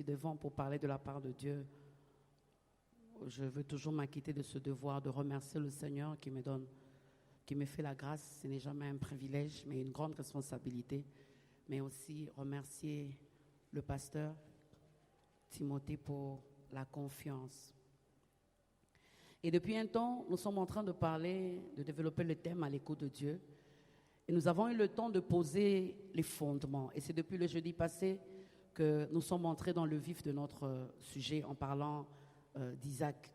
devant pour parler de la part de Dieu, je veux toujours m'acquitter de ce devoir de remercier le Seigneur qui me fait la grâce. Ce n'est jamais un privilège, mais une grande responsabilité. Mais aussi remercier le pasteur Timothée pour la confiance. Et depuis un temps, nous sommes en train de développer le thème à l'écoute de Dieu. Et nous avons eu le temps de poser les fondements. Et c'est depuis le jeudi passé que nous sommes entrés dans le vif de notre sujet en parlant d'Isaac,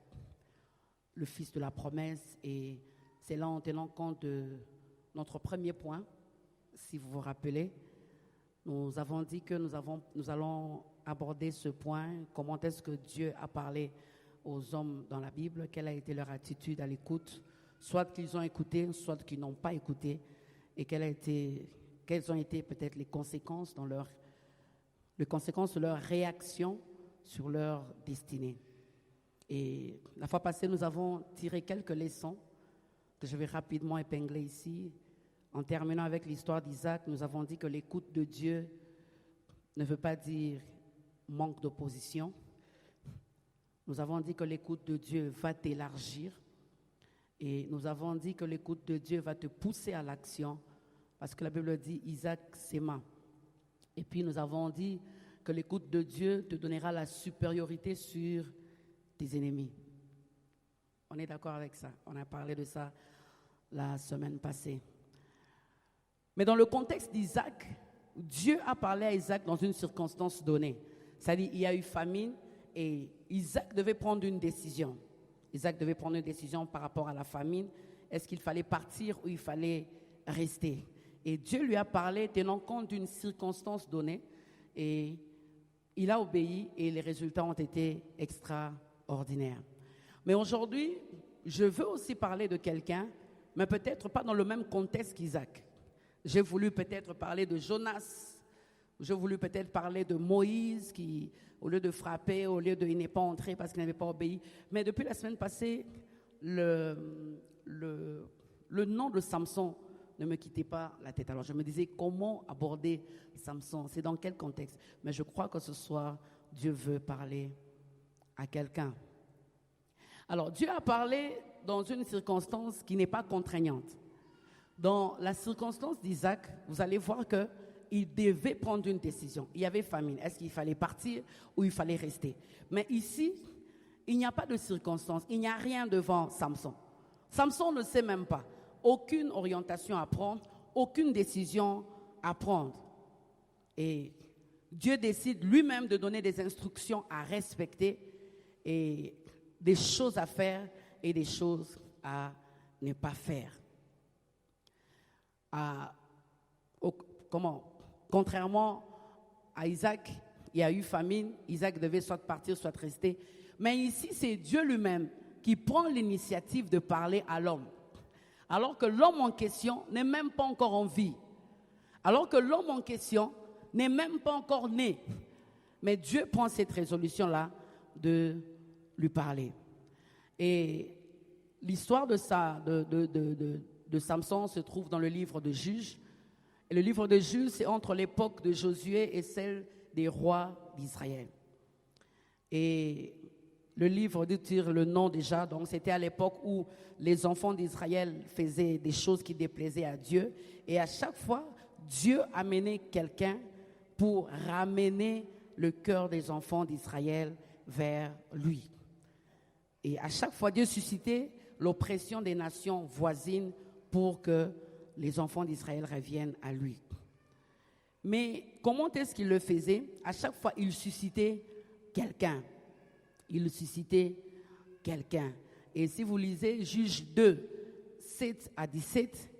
le fils de la promesse. Et c'est là en tenant compte de notre premier point, si vous vous rappelez. Nous avons dit que nous allons aborder ce point, comment est-ce que Dieu a parlé aux hommes dans la Bible, quelle a été leur attitude à l'écoute, soit qu'ils ont écouté, soit qu'ils n'ont pas écouté, et quelles ont été peut-être les conséquences de leur réaction sur leur destinée. Et la fois passée, nous avons tiré quelques leçons que je vais rapidement épingler ici. En terminant avec l'histoire d'Isaac, nous avons dit que l'écoute de Dieu ne veut pas dire manque d'opposition. Nous avons dit que l'écoute de Dieu va t'élargir. Et nous avons dit que l'écoute de Dieu va te pousser à l'action. Parce que la Bible dit Isaac s'aima. Et puis nous avons dit que l'écoute de Dieu te donnera la supériorité sur tes ennemis. On est d'accord avec ça. On a parlé de ça la semaine passée. Mais dans le contexte d'Isaac, Dieu a parlé à Isaac dans une circonstance donnée. C'est-à-dire, il y a eu famine et Isaac devait prendre une décision. Isaac devait prendre une décision par rapport à la famine. Est-ce qu'il fallait partir ou il fallait rester? Et Dieu lui a parlé tenant compte d'une circonstance donnée. Et il a obéi et les résultats ont été extraordinaires. Mais aujourd'hui, je veux aussi parler de quelqu'un, mais peut-être pas dans le même contexte qu'Isaac. J'ai voulu peut-être parler de Jonas. J'ai voulu peut-être parler de Moïse qui, au lieu de frapper, il n'est pas entré parce qu'il n'avait pas obéi. Mais depuis la semaine passée, le nom de Samson ne me quittait pas la tête. Alors je me disais, comment aborder Samson? C'est dans quel contexte? Mais je crois que ce soir, Dieu veut parler à quelqu'un. Alors Dieu a parlé dans une circonstance qui n'est pas contraignante. Dans la circonstance d'Isaac, vous allez voir qu'il devait prendre une décision. Il y avait famine. Est-ce qu'il fallait partir ou il fallait rester? Mais ici, il n'y a pas de circonstance. Il n'y a rien devant Samson. Samson ne sait même pas. Aucune orientation à prendre, aucune décision à prendre. Et Dieu décide lui-même de donner des instructions à respecter et des choses à faire et des choses à ne pas faire. Contrairement à Isaac, il y a eu famine. Isaac devait soit partir, soit rester. Mais ici, c'est Dieu lui-même qui prend l'initiative de parler à l'homme. Alors que l'homme en question n'est même pas encore en vie. Alors que l'homme en question n'est même pas encore né. Mais Dieu prend cette résolution-là de lui parler. Et l'histoire de Samson se trouve dans le livre de Juges. Et le livre de Juges, c'est entre l'époque de Josué et celle des rois d'Israël. Et le livre tire le nom déjà, donc c'était à l'époque où les enfants d'Israël faisaient des choses qui déplaisaient à Dieu. Et à chaque fois, Dieu amenait quelqu'un pour ramener le cœur des enfants d'Israël vers lui. Et à chaque fois, Dieu suscitait l'oppression des nations voisines pour que les enfants d'Israël reviennent à lui. Mais comment est-ce qu'il le faisait? À chaque fois, il suscitait quelqu'un. Et si vous lisez Juges 2, 7 à 17,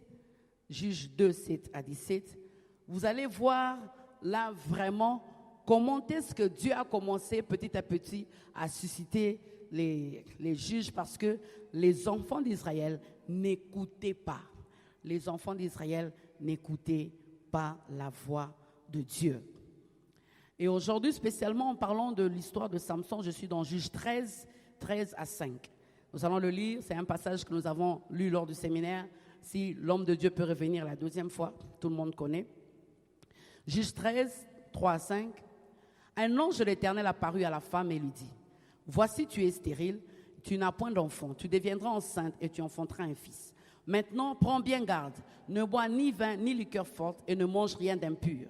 Juges 2, 7 à 17, vous allez voir là vraiment comment est-ce que Dieu a commencé petit à petit à susciter les juges, parce que les enfants d'Israël n'écoutaient pas. Les enfants d'Israël n'écoutaient pas la voix de Dieu. Et aujourd'hui, spécialement en parlant de l'histoire de Samson, je suis dans Juges 13, 13 à 5. Nous allons le lire, c'est un passage que nous avons lu lors du séminaire. Si l'homme de Dieu peut revenir la deuxième fois, tout le monde connaît. Juges 13, 3 à 5. un ange de l'Éternel apparut à la femme et lui dit, « Voici, tu es stérile, tu n'as point d'enfant, tu deviendras enceinte et tu enfanteras un fils. Maintenant, prends bien garde, ne bois ni vin ni liqueur forte et ne mange rien d'impur,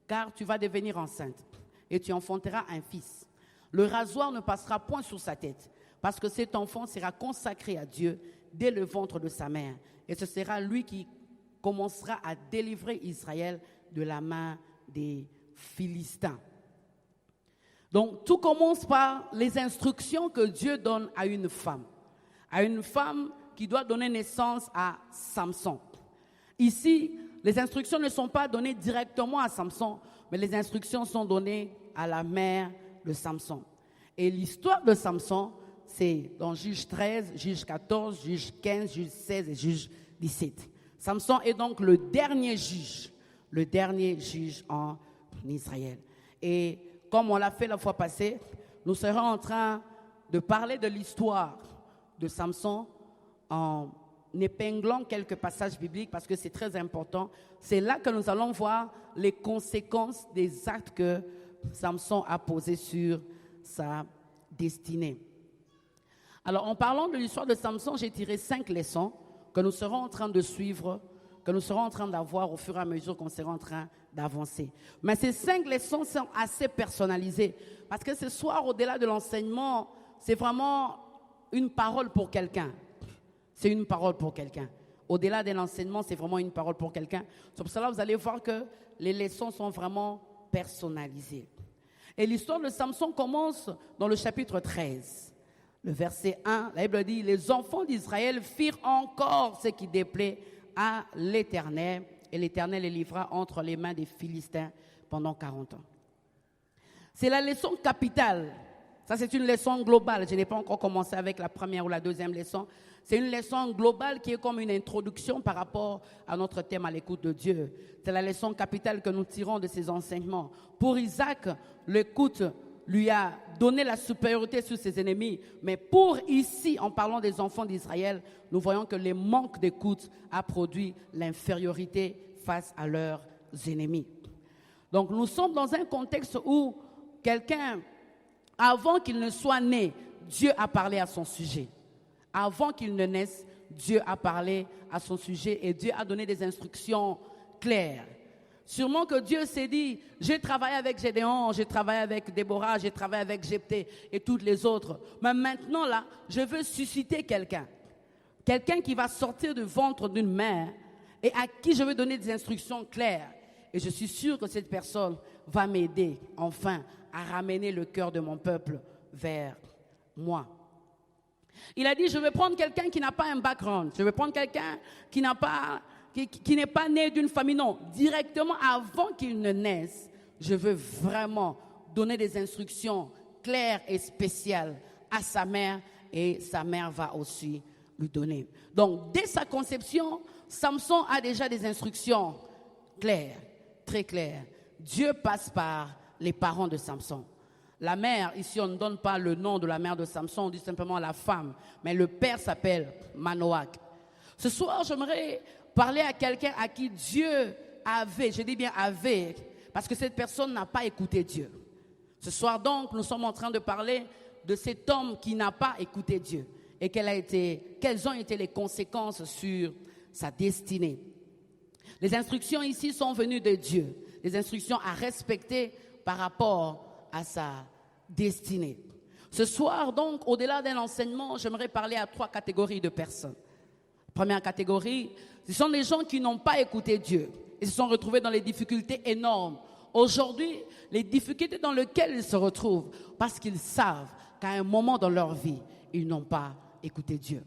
car tu vas devenir enceinte et tu enfanteras un fils. Le rasoir ne passera point sur sa tête, parce que cet enfant sera consacré à Dieu dès le ventre de sa mère. Et ce sera lui qui commencera à délivrer Israël de la main des Philistins. » Donc, tout commence par les instructions que Dieu donne à une femme qui doit donner naissance à Samson. Ici, les instructions ne sont pas données directement à Samson, mais les instructions sont données à la mère de Samson. Et l'histoire de Samson, c'est dans Juge 13, Juge 14, Juge 15, Juge 16 et Juge 17. Samson est donc le dernier juge en Israël. Et comme on l'a fait la fois passée, nous serons en train de parler de l'histoire de Samson en épinglant quelques passages bibliques parce que c'est très important. C'est là que nous allons voir les conséquences des actes que Samson a posés sur sa destinée. Alors, en parlant de l'histoire de Samson, j'ai tiré 5 leçons que nous serons en train de suivre, que nous serons en train d'avoir au fur et à mesure qu'on sera en train d'avancer. Mais ces 5 leçons sont assez personnalisées parce que ce soir, au-delà de l'enseignement, c'est vraiment une parole pour quelqu'un. C'est une parole pour quelqu'un. Au-delà de l'enseignement, c'est vraiment une parole pour quelqu'un. C'est pour cela que vous allez voir que les leçons sont vraiment personnalisées. Et l'histoire de Samson commence dans le chapitre 13. Le verset 1, la Bible dit, « Les enfants d'Israël firent encore ce qui déplaît à l'Éternel, et l'Éternel les livra entre les mains des Philistins pendant 40 ans. » C'est la leçon capitale. Ça, c'est une leçon globale. Je n'ai pas encore commencé avec la première ou la deuxième leçon. C'est une leçon globale qui est comme une introduction par rapport à notre thème à l'écoute de Dieu. C'est la leçon capitale que nous tirons de ces enseignements. Pour Isaac, l'écoute lui a donné la supériorité sur ses ennemis. Mais pour ici, en parlant des enfants d'Israël, nous voyons que le manque d'écoute a produit l'infériorité face à leurs ennemis. Donc nous sommes dans un contexte où quelqu'un, avant qu'il ne soit né, Dieu a parlé à son sujet. Avant qu'il ne naisse, Dieu a parlé à son sujet et Dieu a donné des instructions claires. Sûrement que Dieu s'est dit, j'ai travaillé avec Gédéon, j'ai travaillé avec Déborah, j'ai travaillé avec Jephthé et toutes les autres. Mais maintenant là, je veux susciter quelqu'un. Quelqu'un qui va sortir du ventre d'une mère et à qui je veux donner des instructions claires. Et je suis sûr que cette personne va m'aider enfin à ramener le cœur de mon peuple vers moi. Il a dit, je vais prendre quelqu'un qui n'a pas un background. Je vais prendre quelqu'un qui n'est pas né d'une famille. Non, directement avant qu'il ne naisse, je veux vraiment donner des instructions claires et spéciales à sa mère et sa mère va aussi lui donner. Donc, dès sa conception, Samson a déjà des instructions claires, très claires. Dieu passe par les parents de Samson. La mère, ici on ne donne pas le nom de la mère de Samson, on dit simplement la femme. Mais le père s'appelle Manoach. Ce soir, j'aimerais parler à quelqu'un à qui Dieu avait, je dis bien avait, parce que cette personne n'a pas écouté Dieu. Ce soir donc, nous sommes en train de parler de cet homme qui n'a pas écouté Dieu et quelles ont été les conséquences sur sa destinée. Les instructions ici sont venues de Dieu, les instructions à respecter par rapport à sa destinée. Ce soir donc, au-delà d'un enseignement, j'aimerais parler à 3 catégories de personnes. Première catégorie, ce sont les gens qui n'ont pas écouté Dieu et se sont retrouvés dans les difficultés énormes. Aujourd'hui, les difficultés dans lesquelles ils se retrouvent parce qu'ils savent qu'à un moment dans leur vie, ils n'ont pas écouté Dieu.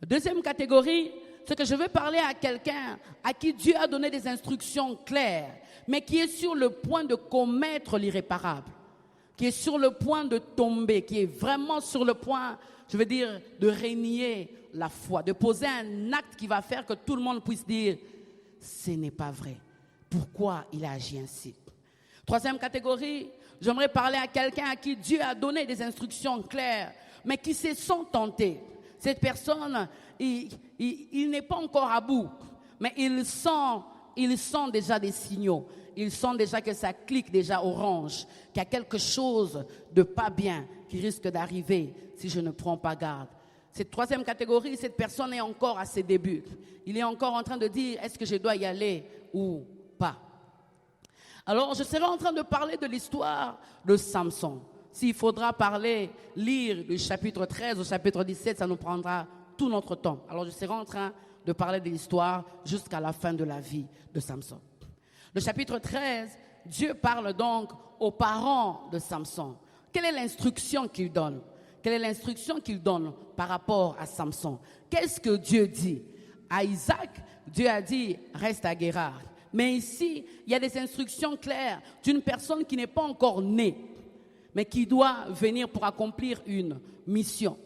La deuxième catégorie, c'est que je veux parler à quelqu'un à qui Dieu a donné des instructions claires, mais qui est sur le point de commettre l'irréparable, qui est sur le point de tomber, qui est vraiment sur le point, je veux dire, de renier la foi, de poser un acte qui va faire que tout le monde puisse dire « ce n'est pas vrai ». Pourquoi il a agi ainsi? Troisième catégorie, j'aimerais parler à quelqu'un à qui Dieu a donné des instructions claires, mais qui se sent tenté. Cette personne, il n'est pas encore à bout, mais il sent ils sentent déjà des signaux. Ils sentent déjà que ça clique déjà orange, qu'il y a quelque chose de pas bien qui risque d'arriver si je ne prends pas garde. Cette troisième catégorie, cette personne est encore à ses débuts. Il est encore en train de dire, est-ce que je dois y aller ou pas? Alors, je serai en train de parler de l'histoire de Samson. S'il faudra lire du chapitre 13 au chapitre 17, ça nous prendra tout notre temps. Alors, je serai en train de parler de l'histoire jusqu'à la fin de la vie de Samson. Le chapitre 13, Dieu parle donc aux parents de Samson. Quelle est l'instruction qu'il donne? Quelle est l'instruction qu'il donne par rapport à Samson? Qu'est-ce que Dieu dit? À Isaac, Dieu a dit, reste à Guérar. Mais ici, il y a des instructions claires d'une personne qui n'est pas encore née, mais qui doit venir pour accomplir une mission.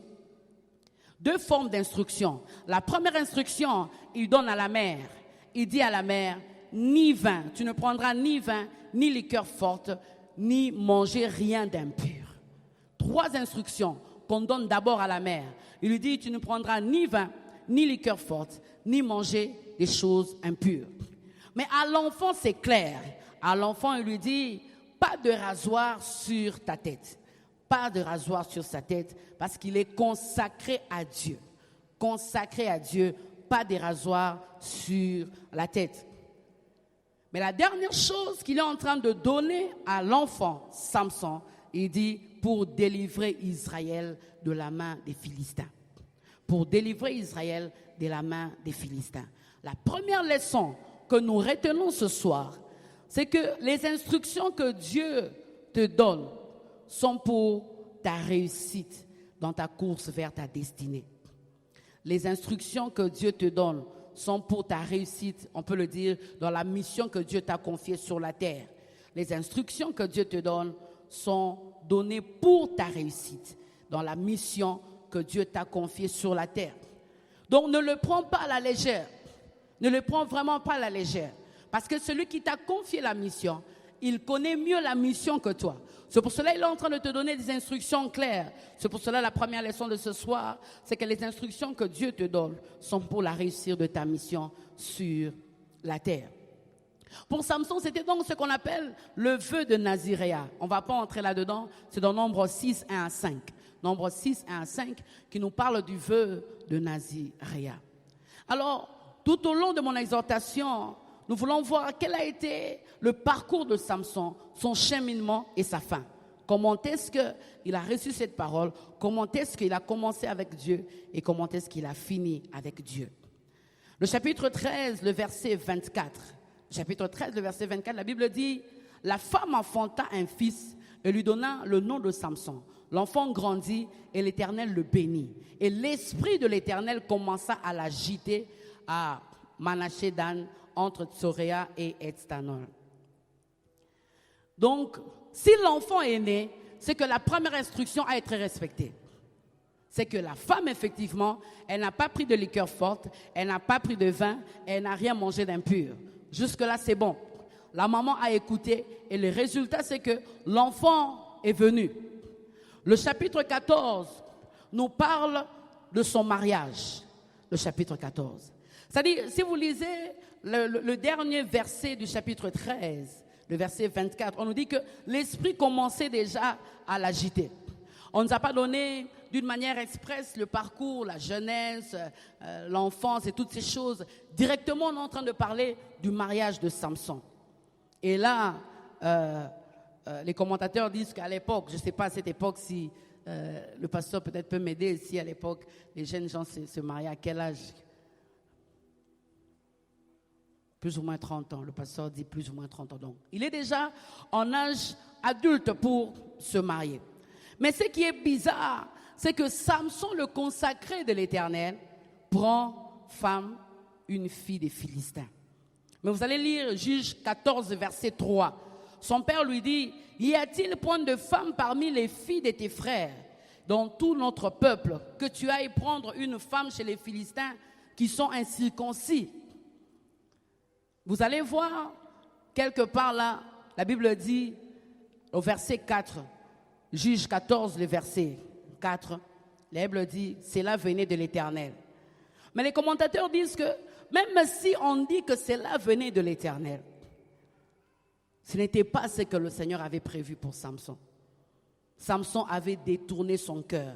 Deux formes d'instruction. La première instruction, il donne à la mère. Il dit à la mère, ni vin, tu ne prendras ni vin, ni liqueur forte, ni manger rien d'impur. Trois instructions qu'on donne d'abord à la mère. Il lui dit, tu ne prendras ni vin, ni liqueur forte, ni manger des choses impures. Mais à l'enfant, c'est clair. À l'enfant, il lui dit, pas de rasoir sur ta tête. Pas de rasoir sur sa tête, parce qu'il est consacré à Dieu. Consacré à Dieu, pas de rasoir sur la tête. Mais la dernière chose qu'il est en train de donner à l'enfant, Samson, il dit, pour délivrer Israël de la main des Philistins. Pour délivrer Israël de la main des Philistins. La première leçon que nous retenons ce soir, c'est que les instructions que Dieu te donne sont pour ta réussite dans ta course vers ta destinée. Les instructions que Dieu te donne sont pour ta réussite, on peut le dire, dans la mission que Dieu t'a confiée sur la terre. Les instructions que Dieu te donne sont données pour ta réussite, dans la mission que Dieu t'a confiée sur la terre. Donc ne le prends pas à la légère. Ne le prends vraiment pas à la légère. Parce que celui qui t'a confié la mission, il connaît mieux la mission que toi. C'est pour cela qu'il est en train de te donner des instructions claires. C'est pour cela la première leçon de ce soir, c'est que les instructions que Dieu te donne sont pour la réussite de ta mission sur la terre. Pour Samson, c'était donc ce qu'on appelle le vœu de Naziréa. On ne va pas entrer là-dedans, c'est dans Nombre 6, 1 à 5. Nombre 6, 1 à 5, qui nous parle du vœu de Naziréa. Alors, tout au long de mon exhortation, nous voulons voir quel a été le parcours de Samson, son cheminement et sa fin. Comment est-ce qu'il a reçu cette parole? Comment est-ce qu'il a commencé avec Dieu? Et comment est-ce qu'il a fini avec Dieu? Le chapitre 13, le verset 24. Chapitre 13, le verset 24, la Bible dit, « La femme enfanta un fils et lui donna le nom de Samson. L'enfant grandit et l'Éternel le bénit. Et l'esprit de l'Éternel commença à l'agiter à Manassé-Dan, entre Tsoréa et Etstanol. » Donc, si l'enfant est né, c'est que la première instruction a été respectée. C'est que la femme, effectivement, elle n'a pas pris de liqueur forte, elle n'a pas pris de vin, elle n'a rien mangé d'impur. Jusque-là, c'est bon. La maman a écouté et le résultat, c'est que l'enfant est venu. Le chapitre 14 nous parle de son mariage. Le chapitre 14. C'est-à-dire, si vous lisez le dernier verset du chapitre 13, le verset 24, on nous dit que l'esprit commençait déjà à l'agiter. On ne nous a pas donné d'une manière expresse le parcours, la jeunesse, l'enfance et toutes ces choses. Directement, on est en train de parler du mariage de Samson. Et là, les commentateurs disent qu'à l'époque, je ne sais pas à cette époque si le pasteur peut-être peut m'aider, si à l'époque les jeunes gens se mariaient à quel âge? Plus ou moins 30 ans. Le pasteur dit plus ou moins 30 ans. Donc, il est déjà en âge adulte pour se marier. Mais ce qui est bizarre, c'est que Samson, le consacré de l'Éternel, prend femme une fille des Philistins. Mais vous allez lire Juge 14, verset 3. Son père lui dit, « Y a-t-il point de femme parmi les filles de tes frères, dans tout notre peuple, que tu ailles prendre une femme chez les Philistins qui sont incirconcis ?» Vous allez voir, quelque part là, la Bible dit, au verset 4, Juge 14, le verset 4, la Bible dit, cela venait de l'Éternel. Mais les commentateurs disent que même si on dit que cela venait de l'Éternel, ce n'était pas ce que le Seigneur avait prévu pour Samson. Samson avait détourné son cœur.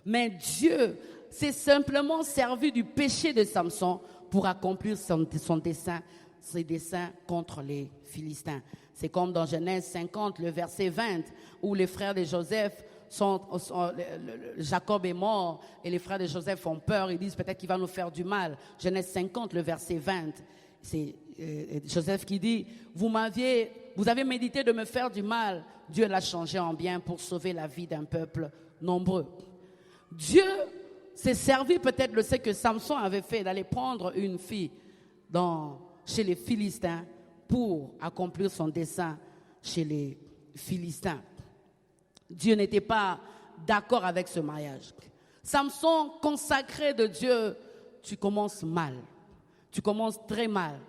Mais Dieu s'est simplement servi du péché de Samson pour accomplir ses desseins contre les Philistins. C'est comme dans Genèse 50, le verset 20, où les frères de Joseph Jacob est mort et les frères de Joseph ont peur. Ils disent peut-être qu'il va nous faire du mal. Genèse 50, le verset 20. C'est Joseph qui dit, vous avez médité de me faire du mal. Dieu l'a changé en bien pour sauver la vie d'un peuple nombreux. Dieu s'est servi peut-être de ce que Samson avait fait, d'aller prendre une fille chez les Philistins pour accomplir son dessein chez les Philistins. Dieu n'était pas d'accord avec ce mariage. Samson, consacré de Dieu, tu commences mal. Tu commences très mal.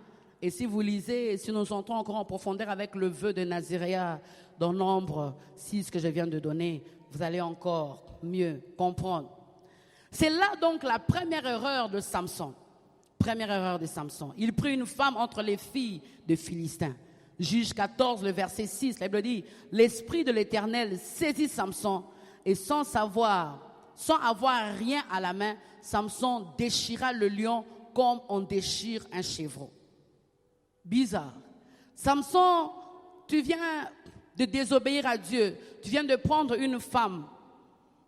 Et si vous lisez, si nous entrons encore en profondeur avec le vœu de Naziréa dans Nombre 6 que je viens de donner, vous allez encore mieux comprendre. C'est là donc la première erreur de Samson. Première erreur de Samson. Il prit une femme entre les filles de Philistins. Juge 14, le verset 6, la Bible dit, l'Esprit de l'Éternel saisit Samson et sans avoir rien à la main, Samson déchira le lion comme on déchire un chevreau. Bizarre. Samson, tu viens de désobéir à Dieu. Tu viens de prendre une femme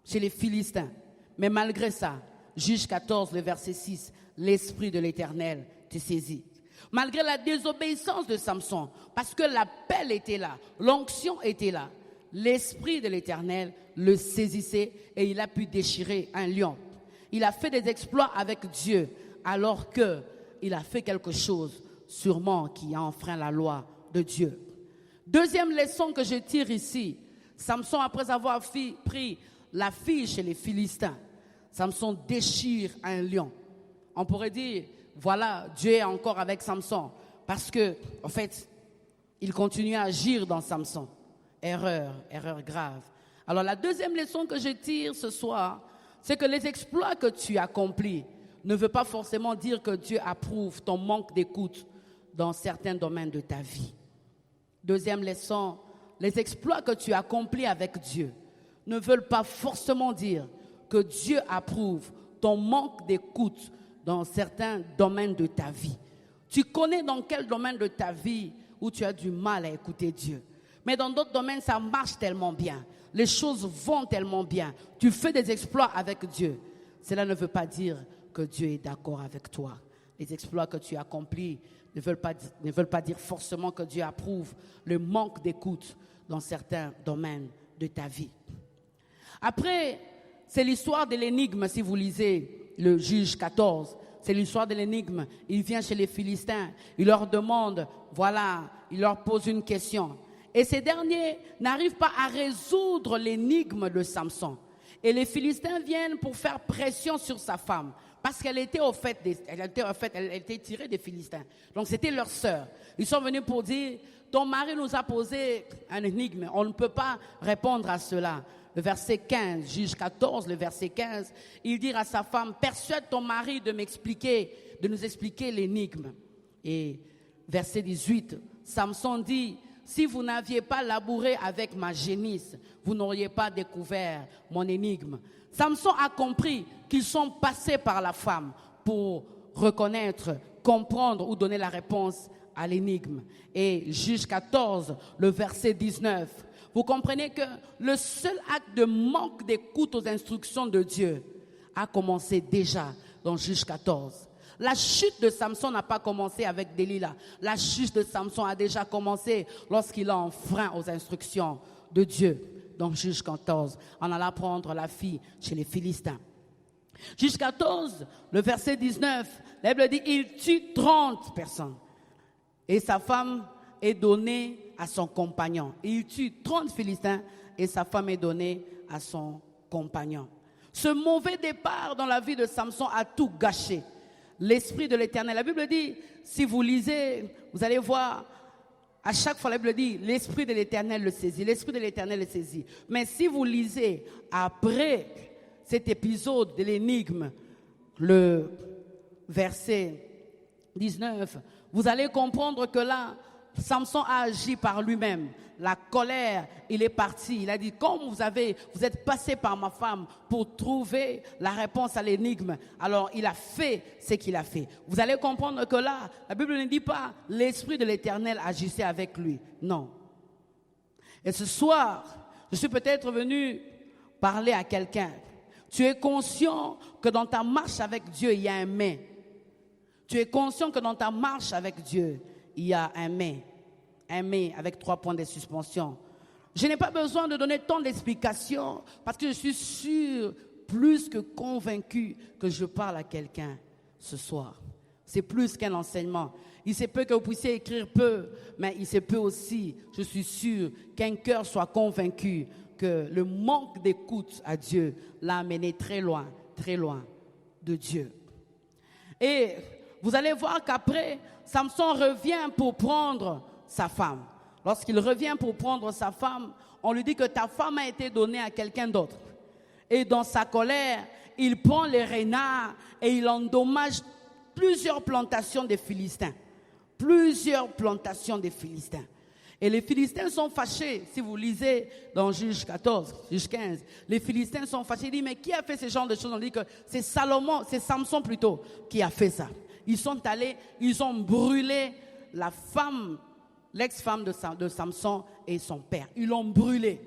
chez les Philistins. Mais malgré ça, Juge 14, le verset 6, l'Esprit de l'Éternel te saisit. Malgré la désobéissance de Samson, parce que l'appel était là, l'onction était là, l'Esprit de l'Éternel le saisissait et il a pu déchirer un lion. Il a fait des exploits avec Dieu alors qu'il a fait quelque chose sûrement qui a enfreint la loi de Dieu. Deuxième leçon que je tire ici, Samson, après avoir pris la fille chez les Philistins, Samson déchire un lion. On pourrait dire, voilà, Dieu est encore avec Samson. Parce que, en fait, il continue à agir dans Samson. Erreur grave. Alors, la deuxième leçon que je tire ce soir, c'est que les exploits que tu accomplis ne veut pas forcément dire que Dieu approuve ton manque d'écoute dans certains domaines de ta vie. Deuxième leçon, les exploits que tu accomplis avec Dieu ne veulent pas forcément dire que Dieu approuve ton manque d'écoute dans certains domaines de ta vie. Tu connais dans quel domaine de ta vie où tu as du mal à écouter Dieu. Mais dans d'autres domaines, ça marche tellement bien. Les choses vont tellement bien. Tu fais des exploits avec Dieu. Cela ne veut pas dire que Dieu est d'accord avec toi. Les exploits que tu accomplis ne veulent pas dire forcément que Dieu approuve le manque d'écoute dans certains domaines de ta vie. Après, c'est l'histoire de l'énigme, si vous lisez le Juge 14. C'est l'histoire de l'énigme. Il vient chez les Philistins, il leur demande, voilà, il leur pose une question. Et ces derniers n'arrivent pas à résoudre l'énigme de Samson. Et les Philistins viennent pour faire pression sur sa femme. Parce qu'elle était elle était tirée des Philistins. Donc c'était leur sœur. Ils sont venus pour dire, ton mari nous a posé un énigme. On ne peut pas répondre à cela. Le verset 15, Juge 14, le verset 15, il dit à sa femme, persuade ton mari de nous expliquer l'énigme. Et verset 18, Samson dit, si vous n'aviez pas labouré avec ma génisse, vous n'auriez pas découvert mon énigme. Samson a compris qu'ils sont passés par la femme pour reconnaître, comprendre ou donner la réponse à l'énigme. Et Juge 14, le verset 19, vous comprenez que le seul acte de manque d'écoute aux instructions de Dieu a commencé déjà dans Juge 14. La chute de Samson n'a pas commencé avec Delilah. La chute de Samson a déjà commencé lorsqu'il a enfreint aux instructions de Dieu. Dans Juge 14, en allant prendre la fille chez les Philistins. Juge 14, le verset 19, la Bible dit, il tue 30 personnes. Et sa femme est donnée à son compagnon. Il tue 30 Philistins et sa femme est donnée à son compagnon. Ce mauvais départ dans la vie de Samson a tout gâché. L'Esprit de l'Éternel. La Bible dit, si vous lisez, vous allez voir, à chaque fois la Bible dit, l'Esprit de l'Éternel le saisit. L'Esprit de l'Éternel le saisit. Mais si vous lisez après cet épisode de l'énigme, le verset 19, vous allez comprendre que là, Samson a agi par lui-même. La colère, il est parti. Il a dit, comme vous êtes passé par ma femme pour trouver la réponse à l'énigme, alors il a fait ce qu'il a fait. Vous allez comprendre que là, la Bible ne dit pas l'Esprit de l'Éternel agissait avec lui. Non. Et ce soir, je suis peut-être venu parler à quelqu'un. Tu es conscient que dans ta marche avec Dieu, il y a un mais. Tu es conscient que dans ta marche avec Dieu, il y a un mais. Un mais avec 3 points de suspension. Je n'ai pas besoin de donner tant d'explications parce que je suis sûr, plus que convaincu que je parle à quelqu'un ce soir. C'est plus qu'un enseignement. Il se peut que vous puissiez écrire peu, mais il se peut aussi, je suis sûr, qu'un cœur soit convaincu que le manque d'écoute à Dieu l'a amené très loin de Dieu. Et vous allez voir qu'après, Samson revient pour prendre sa femme. Lorsqu'il revient pour prendre sa femme, on lui dit que ta femme a été donnée à quelqu'un d'autre. Et dans sa colère, il prend les renards et il endommage plusieurs plantations des Philistins. Plusieurs plantations des Philistins. Et les Philistins sont fâchés. Si vous lisez dans Juge 14, Juge 15, les Philistins sont fâchés. Ils disent, mais qui a fait ce genre de choses? On dit que c'est Samson plutôt, qui a fait ça. Ils sont allés, ils ont brûlé la femme, l'ex-femme de Samson et son père. Ils l'ont brûlé.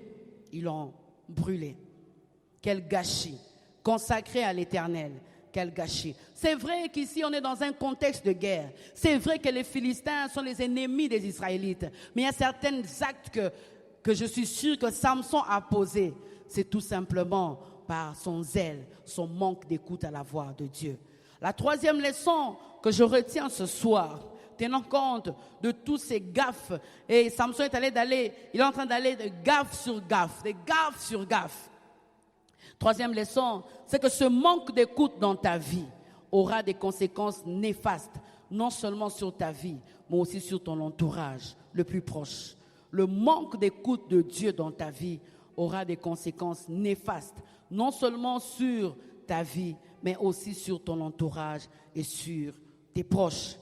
Ils l'ont brûlé. Quel gâchis. Consacré à l'Éternel. Quel gâchis. C'est vrai qu'ici on est dans un contexte de guerre. C'est vrai que les Philistins sont les ennemis des Israélites. Mais il y a certains actes que je suis sûr que Samson a posés. C'est tout simplement par son zèle, son manque d'écoute à la voix de Dieu. La troisième leçon que je retiens ce soir, tenant compte de tous ces gaffes, et Samson il est en train d'aller de gaffe sur gaffe, de gaffe sur gaffe. Troisième leçon, c'est que ce manque d'écoute dans ta vie aura des conséquences néfastes, non seulement sur ta vie, mais aussi sur ton entourage le plus proche. Le manque d'écoute de Dieu dans ta vie aura des conséquences néfastes, non seulement sur ta vie, mais aussi sur ton entourage et sur tes proches.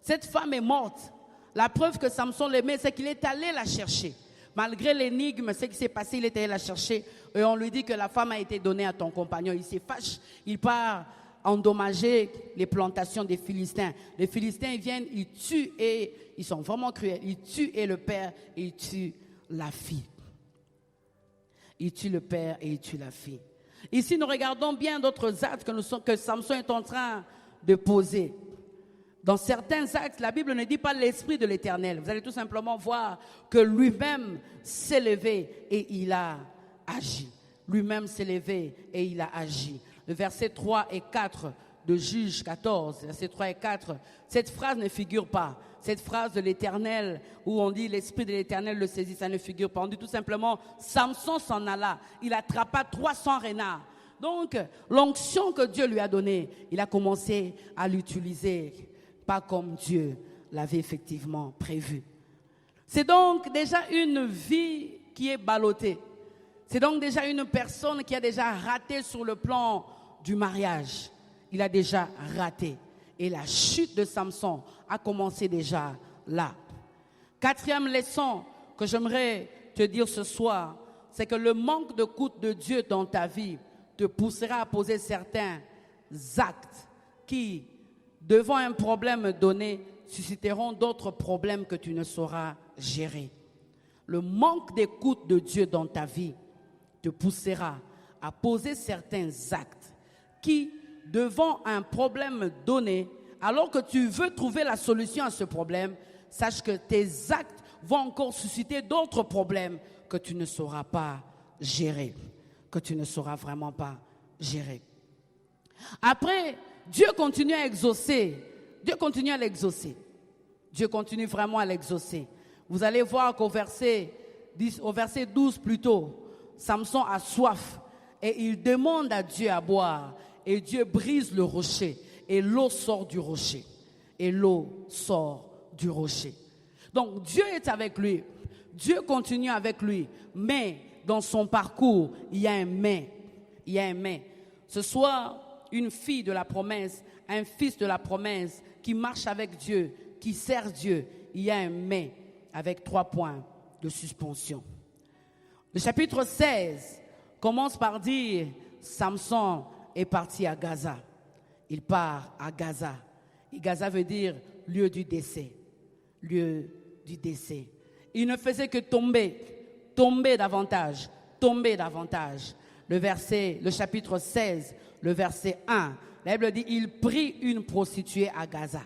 Cette femme est morte. La preuve que Samson l'aimait, c'est qu'il est allé la chercher. Malgré l'énigme, ce qui s'est passé, il est allé la chercher et on lui dit que la femme a été donnée à ton compagnon. Il s'est fâché, il part endommager les plantations des Philistins. Les Philistins ils viennent, ils tuent et ils sont vraiment cruels. Ils tuent et le père et ils tuent la fille. Ils tuent le père et ils tuent la fille. Ici, nous regardons bien d'autres actes que Samson est en train de poser. Dans certains actes, la Bible ne dit pas l'Esprit de l'Éternel. Vous allez tout simplement voir que lui-même s'est levé et il a agi. Lui-même s'est levé et il a agi. Le verset 3 et 4 de Juge 14, verset 3 et 4, cette phrase ne figure pas. Cette phrase de l'Éternel où on dit l'Esprit de l'Éternel le saisit, ça ne figure pas. On dit tout simplement, Samson s'en alla. Il attrapa 300 renards. Donc, l'onction que Dieu lui a donnée, il a commencé à l'utiliser. Pas comme Dieu l'avait effectivement prévu. C'est donc déjà une vie qui est ballottée. C'est donc déjà une personne qui a déjà raté sur le plan du mariage. Il a déjà raté. Et la chute de Samson a commencé déjà là. Quatrième leçon que j'aimerais te dire ce soir, c'est que le manque d'écoute de Dieu dans ta vie te poussera à poser certains actes qui, devant un problème donné, susciteront d'autres problèmes que tu ne sauras gérer. Le manque d'écoute de Dieu dans ta vie te poussera à poser certains actes qui, devant un problème donné, alors que tu veux trouver la solution à ce problème, sache que tes actes vont encore susciter d'autres problèmes que tu ne sauras pas gérer, que tu ne sauras vraiment pas gérer. Après, Dieu continue à exaucer. Dieu continue à l'exaucer. Dieu continue vraiment à l'exaucer. Vous allez voir qu'au verset 12 plutôt, Samson a soif et il demande à Dieu à boire. Et Dieu brise le rocher et l'eau sort du rocher. Et l'eau sort du rocher. Donc Dieu est avec lui. Dieu continue avec lui. Mais dans son parcours, il y a un mais. Il y a un mais. Ce soir, une fille de la promesse, un fils de la promesse qui marche avec Dieu, qui sert Dieu, il y a un mais avec 3 points de suspension. Le chapitre 16 commence par dire Samson est parti à Gaza. Il part à Gaza. Et Gaza veut dire lieu du décès. Lieu du décès. Il ne faisait que tomber davantage. Le chapitre 16, le verset 1, la Bible dit il prit une prostituée à Gaza.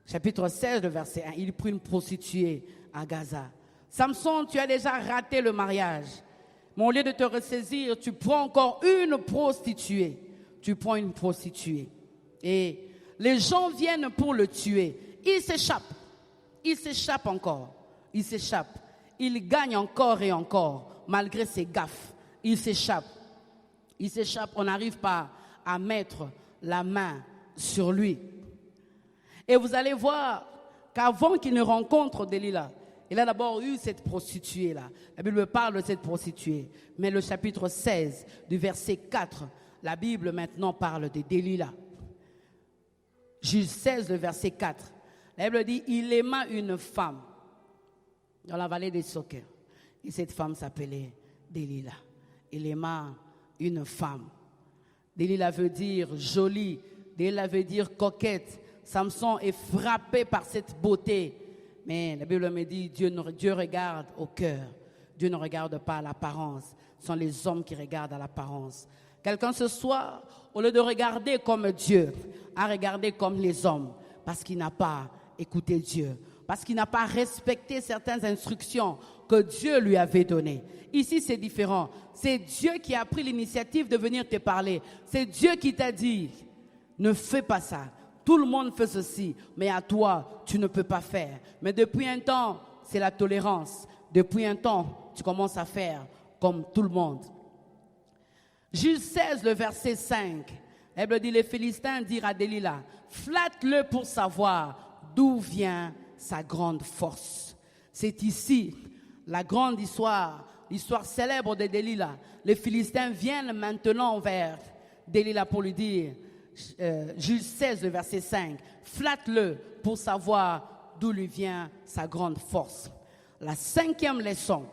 Chapitre 16, le verset 1, il prit une prostituée à Gaza. Samson, tu as déjà raté le mariage. Mais au lieu de te ressaisir, tu prends encore une prostituée. Tu prends une prostituée. Et les gens viennent pour le tuer. Il s'échappe encore. Il gagne encore et encore, malgré ses gaffes. Il s'échappe. On n'arrive pas à mettre la main sur lui. Et vous allez voir qu'avant qu'il ne rencontre Delilah, il a d'abord eu cette prostituée-là. La Bible parle de cette prostituée. Mais le chapitre 16, du verset 4, la Bible maintenant parle de Delilah. Juge 16, le verset 4. La Bible dit, il aima une femme dans la vallée des Soquets. Et cette femme s'appelait Delilah. Il aima une femme. Delilah veut dire jolie. Delilah veut dire coquette. Samson est frappé par cette beauté. Mais la Bible me dit, Dieu regarde au cœur. Dieu ne regarde pas à l'apparence. Ce sont les hommes qui regardent à l'apparence. Quelqu'un ce soir, au lieu de regarder comme Dieu, a regardé comme les hommes. Parce qu'il n'a pas écouté Dieu. Parce qu'il n'a pas respecté certaines instructions que Dieu lui avait données. Ici, c'est différent. C'est Dieu qui a pris l'initiative de venir te parler. C'est Dieu qui t'a dit, ne fais pas ça. Tout le monde fait ceci, mais à toi, tu ne peux pas faire. Mais depuis un temps, c'est la tolérance. Depuis un temps, tu commences à faire comme tout le monde. Juge 16, le verset 5. La Bible dit, les Philistins dirent à Delilah, flatte-le pour savoir d'où vient sa grande force. C'est ici la grande histoire, l'histoire célèbre de Delilah. Les Philistins viennent maintenant vers Delilah pour lui dire, Juge 16, le verset 5, flatte-le pour savoir d'où lui vient sa grande force. La cinquième leçon,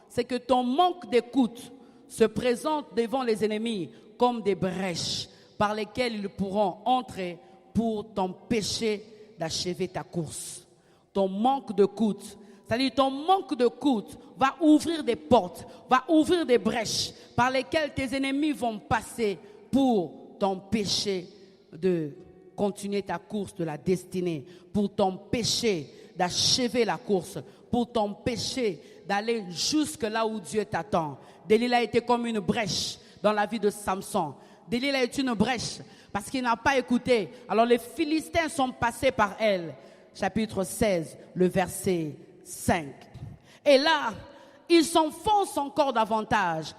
c'est que ton manque d'écoute se présente devant les ennemis comme des brèches par lesquelles ils pourront entrer pour t'empêcher d'achever ta course. Ton manque d'écoute, c'est-à-dire ton manque d'écoute va ouvrir des portes, va ouvrir des brèches par lesquelles tes ennemis vont passer pour t'empêcher de continuer ta course de la destinée, pour t'empêcher d'achever la course, pour t'empêcher d'aller jusque là où Dieu t'attend. Delilah était comme une brèche dans la vie de Samson. Delilah est une brèche parce qu'il n'a pas écouté. Alors les Philistins sont passés par elle. Chapitre 16, le verset 5. Et là, ils s'enfoncent encore davantage.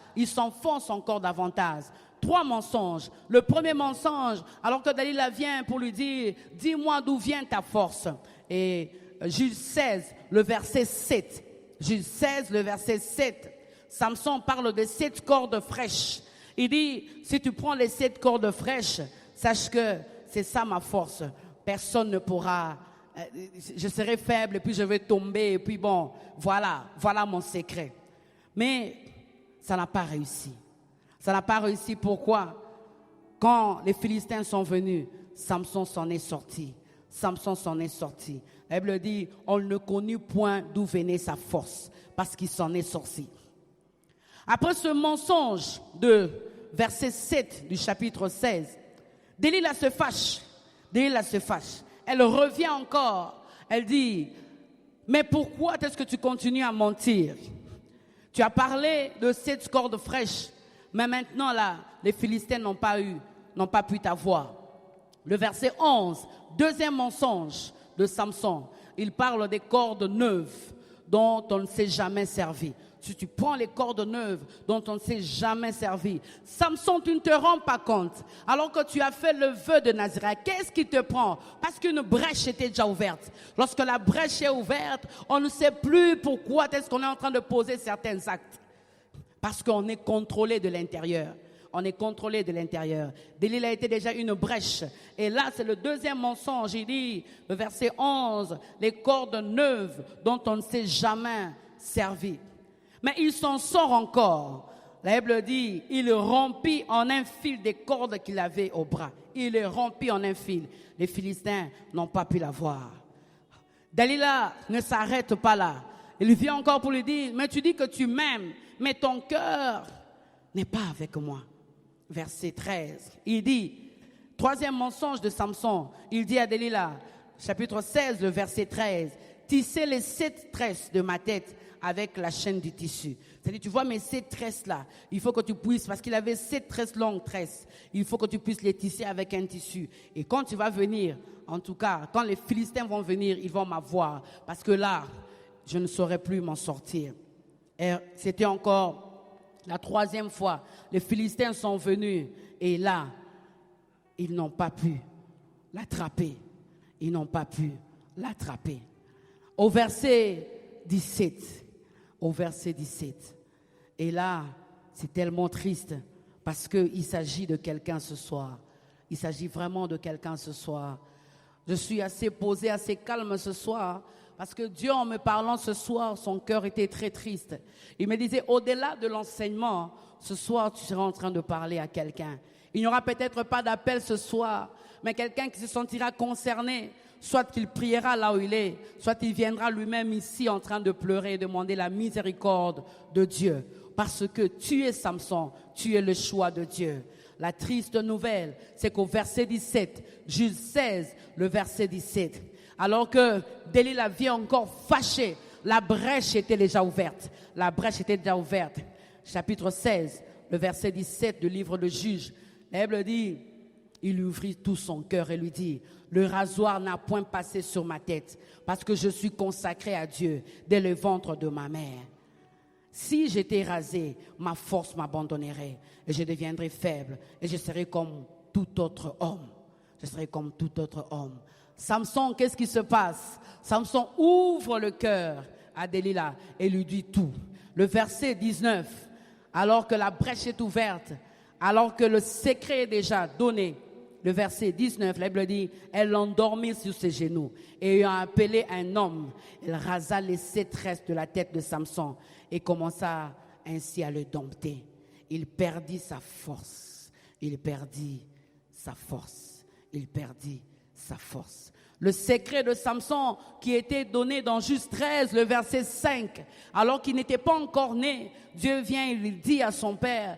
3 mensonges. Le premier mensonge, alors que Delilah vient pour lui dire, dis-moi d'où vient ta force. Et Juge 16, le verset 7. Juge 16, le verset 7. Samson parle de 7 cordes fraîches. Il dit, si tu prends les 7 cordes fraîches, sache que c'est ça ma force. Personne ne pourra, je serai faible et puis je vais tomber et puis bon, voilà mon secret. Mais ça n'a pas réussi. Pourquoi? Quand les Philistins sont venus, Samson s'en est sorti. La Bible dit, on ne connut point d'où venait sa force, parce qu'il s'en est sorti. Après ce mensonge de verset 7 du chapitre 16, Delilah se fâche. Elle revient encore. Elle dit, mais pourquoi est-ce que tu continues à mentir? Tu as parlé de 7 cordes fraîches, mais maintenant là, les Philistins n'ont pas pu t'avoir. Le verset 11, deuxième mensonge de Samson. Il parle des cordes neuves dont on ne s'est jamais servi. Si tu prends les cordes neuves dont on ne s'est jamais servi, Samson, tu ne te rends pas compte. Alors que tu as fait le vœu de Nazireth, qu'est-ce qui te prend? Parce qu'une brèche était déjà ouverte. Lorsque la brèche est ouverte, on ne sait plus pourquoi est-ce qu'on est en train de poser certains actes. Parce qu'on est contrôlé de l'intérieur. On est contrôlé de l'intérieur. Delilah était déjà une brèche. Et là, c'est le deuxième mensonge. Il dit, le verset 11, les cordes neuves dont on ne s'est jamais servi. Mais il s'en sort encore. La Bible dit, il rompit en un fil des cordes qu'il avait au bras. Il les rompit en un fil. Les Philistins n'ont pas pu la voir. Delilah ne s'arrête pas là. Il vient encore pour lui dire, mais tu dis que tu m'aimes, mais ton cœur n'est pas avec moi. Verset 13, il dit, troisième mensonge de Samson, il dit à Delilah, chapitre 16, le verset 13, tissez les 7 tresses de ma tête avec la chaîne du tissu. C'est-à-dire, tu vois mes 7 tresses-là, il faut que tu puisses, parce qu'il avait 7 tresses longues, tresses, il faut que tu puisses les tisser avec un tissu. Et quand tu vas venir, en tout cas, quand les Philistins vont venir, ils vont m'avoir, parce que là, je ne saurais plus m'en sortir. Et c'était encore la 3e fois. Les Philistins sont venus et là, ils n'ont pas pu l'attraper. Ils n'ont pas pu l'attraper. Au verset 17. Au verset 17. Et là, c'est tellement triste parce qu'il s'agit de quelqu'un ce soir. Il s'agit vraiment de quelqu'un ce soir. Je suis assez posé, assez calme ce soir. Parce que Dieu, en me parlant ce soir, son cœur était très triste. Il me disait, au-delà de l'enseignement, ce soir, tu seras en train de parler à quelqu'un. Il n'y aura peut-être pas d'appel ce soir, mais quelqu'un qui se sentira concerné, soit qu'il priera là où il est, soit il viendra lui-même ici en train de pleurer et demander la miséricorde de Dieu. Parce que tu es Samson, tu es le choix de Dieu. La triste nouvelle, c'est qu'au verset 17, Juge 16, le verset 17, alors que Delilah vient encore fâchée, la brèche était déjà ouverte. La brèche était déjà ouverte. Chapitre 16, le verset 17 du livre de Juge. La Bible dit, il lui ouvrit tout son cœur et lui dit, le rasoir n'a point passé sur ma tête parce que je suis consacré à Dieu dès le ventre de ma mère. Si j'étais rasé, ma force m'abandonnerait et je deviendrais faible et je serais comme tout autre homme. Je serais comme tout autre homme. Samson, qu'est-ce qui se passe? Samson ouvre le cœur à Delilah et lui dit tout. Le verset 19, alors que la brèche est ouverte, alors que le secret est déjà donné, le verset 19, la Bible dit, elle l'endormit sur ses genoux et ayant appelé un homme, elle rasa les 7 tresses de la tête de Samson et commença ainsi à le dompter. Il perdit sa force. Il perdit sa force. Il perdit sa force. Le secret de Samson qui était donné dans Juge 13, le verset 5, alors qu'il n'était pas encore né, Dieu vient et lui dit à son père,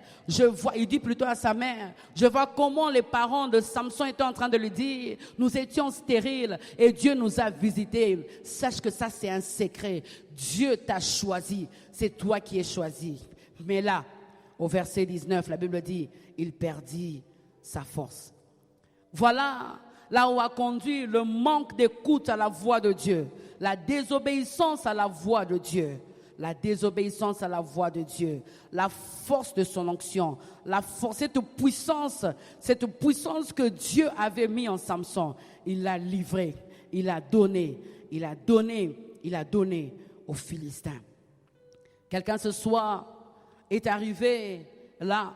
il dit plutôt à sa mère, je vois comment les parents de Samson étaient en train de lui dire, nous étions stériles et Dieu nous a visités. Sache que ça c'est un secret. Dieu t'a choisi, c'est toi qui es choisi. Mais là, au verset 19, la Bible dit, il perdit sa force. Voilà là où a conduit le manque d'écoute à la voix de Dieu, la désobéissance à la voix de Dieu, la désobéissance à la voix de Dieu, la force de son onction, la force, cette puissance que Dieu avait mis en Samson, il l'a livré, il a donné aux Philistins. Quelqu'un ce soir est arrivé là,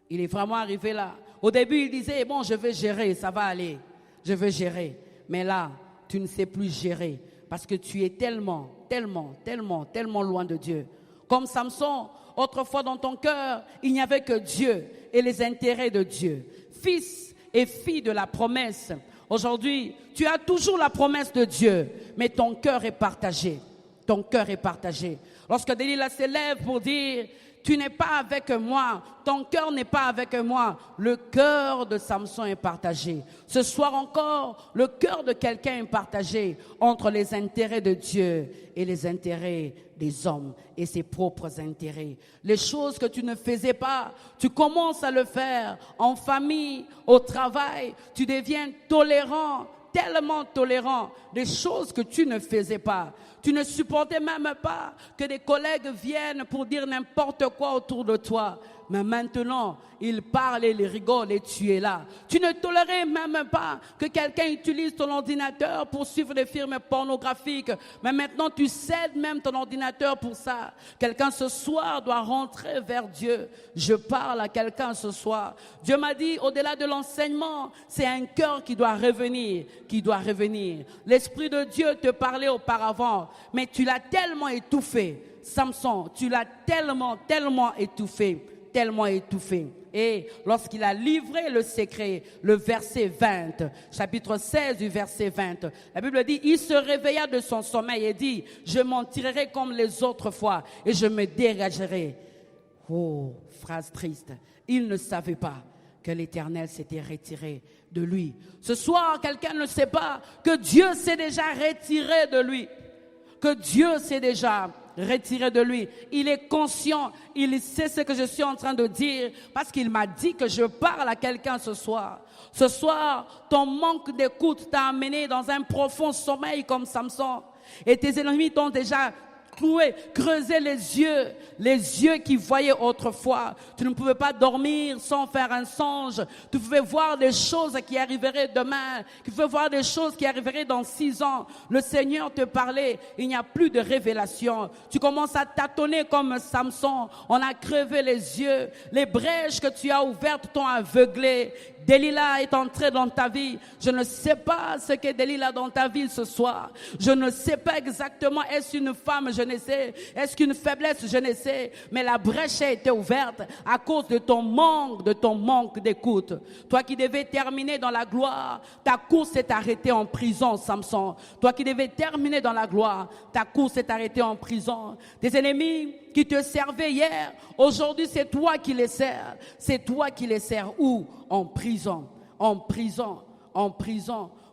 il est vraiment arrivé là. Au début, il disait, bon, je vais gérer, ça va aller. Je vais gérer. Mais là, tu ne sais plus gérer parce que tu es tellement loin de Dieu. Comme Samson, autrefois dans ton cœur, il n'y avait que Dieu et les intérêts de Dieu. Fils et fille de la promesse. Aujourd'hui, tu as toujours la promesse de Dieu, mais ton cœur est partagé. Ton cœur est partagé. Lorsque Delilah s'élève pour dire, tu n'es pas avec moi, ton cœur n'est pas avec moi. Le cœur de Samson est partagé. Ce soir encore, le cœur de quelqu'un est partagé entre les intérêts de Dieu et les intérêts des hommes et ses propres intérêts. Les choses que tu ne faisais pas, tu commences à le faire en famille, au travail, tu deviens tolérant, tellement tolérant des choses que tu ne faisais pas. Tu ne supportais même pas que des collègues viennent pour dire n'importe quoi autour de toi. Mais maintenant, il parle et il rigole et tu es là. Tu ne tolérais même pas que quelqu'un utilise ton ordinateur pour suivre des films pornographiques. Mais maintenant, tu cèdes même ton ordinateur pour ça. Quelqu'un ce soir doit rentrer vers Dieu. Je parle à quelqu'un ce soir. Dieu m'a dit, au-delà de l'enseignement, c'est un cœur qui doit revenir, L'Esprit de Dieu te parlait auparavant, mais tu l'as tellement étouffé. Samson, tu l'as tellement étouffé. Et lorsqu'il a livré le secret, le verset 20, chapitre 16 du verset 20, la Bible dit, il se réveilla de son sommeil et dit, je m'en tirerai comme les autres fois et je me dégagerai. Oh, phrase triste. Il ne savait pas que l'Éternel s'était retiré de lui. Ce soir, quelqu'un ne sait pas que Dieu s'est déjà retiré de lui. Que Dieu s'est déjà retiré de lui. Il est conscient, il sait ce que je suis en train de dire parce qu'il m'a dit que je parle à quelqu'un ce soir. Ce soir, ton manque d'écoute t'a amené dans un profond sommeil comme Samson. Et tes ennemis t'ont déjà creuser les yeux qui voyaient autrefois. Tu ne pouvais pas dormir sans faire un songe. Tu pouvais voir des choses qui arriveraient demain. Tu pouvais voir des choses qui arriveraient dans 6 ans. Le Seigneur te parlait. Il n'y a plus de révélation. Tu commences à tâtonner comme Samson. On a crevé les yeux. Les brèches que tu as ouvertes t'ont aveuglé. Delilah est entrée dans ta vie. Je ne sais pas ce qu'est Delilah dans ta vie ce soir. Je ne sais pas exactement, est-ce une femme, je ne sais. Est-ce qu'une faiblesse, je ne sais. Mais la brèche a été ouverte à cause de ton manque d'écoute. Toi qui devais terminer dans la gloire, ta course s'est arrêtée en prison, Samson. Toi qui devais terminer dans la gloire, ta course s'est arrêtée en prison. Tes ennemis qui te servaient hier, aujourd'hui c'est toi qui les sers. C'est toi qui les sers. Où? En prison.